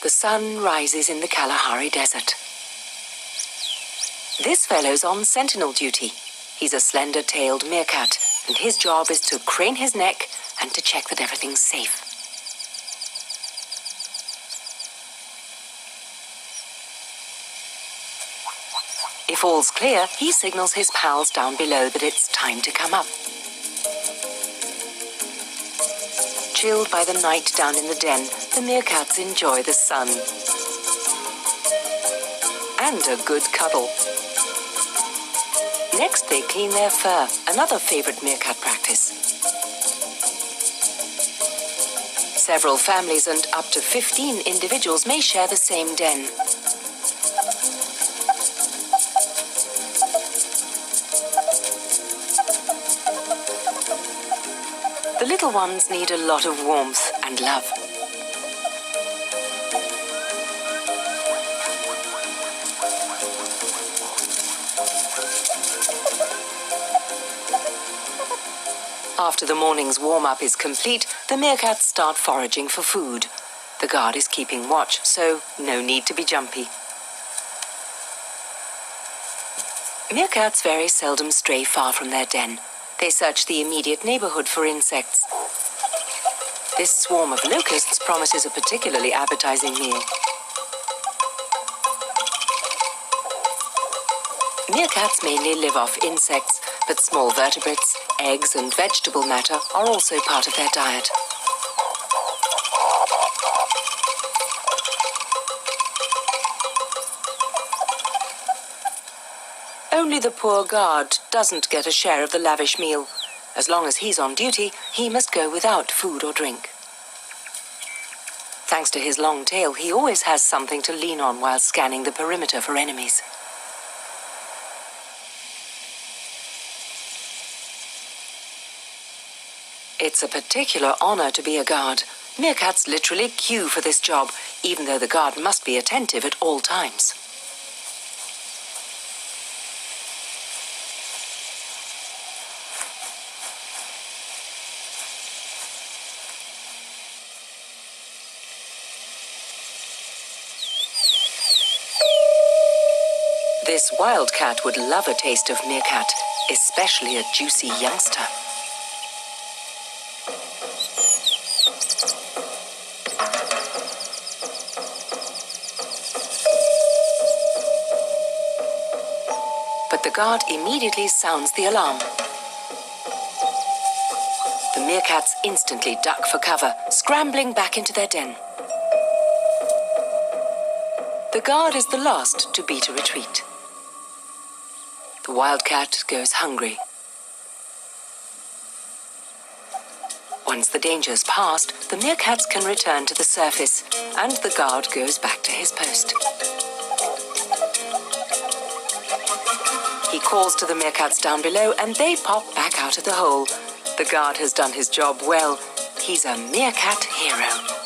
The sun rises in the Kalahari Desert. This fellow's on sentinel duty. He's a slender-tailed meerkat, and his job is to crane his neck and to check that everything's safe. If all's clear, he signals his pals down below that it's time to come up. Chilled by the night down in the den, the meerkats enjoy the sun. And a good cuddle. Next, they clean their fur, another favorite meerkat practice. Several families and up to 15 individuals may share the same den. The little ones need a lot of warmth and love. After the morning's warm-up is complete, the meerkats start foraging for food. The guard is keeping watch, so no need to be jumpy. Meerkats very seldom stray far from their den. They search the immediate neighborhood for insects. This swarm of locusts promises a particularly appetizing meal. Meerkats mainly live off insects, but small vertebrates, eggs and vegetable matter are also part of their diet. Only the poor guard doesn't get a share of the lavish meal. As long as he's on duty, he must go without food or drink. Thanks to his long tail, he always has something to lean on while scanning the perimeter for enemies. It's a particular honor to be a guard. Meerkats literally queue for this job, even though the guard must be attentive at all times. This wildcat would love a taste of meerkat, especially a juicy youngster. But the guard immediately sounds the alarm. The meerkats instantly duck for cover, scrambling back into their den. The guard is the last to beat a retreat. The wildcat goes hungry. Once the danger's passed, the meerkats can return to the surface, and the guard goes back to his post. He calls to the meerkats down below, and they pop back out of the hole. The guard has done his job well. He's a meerkat hero.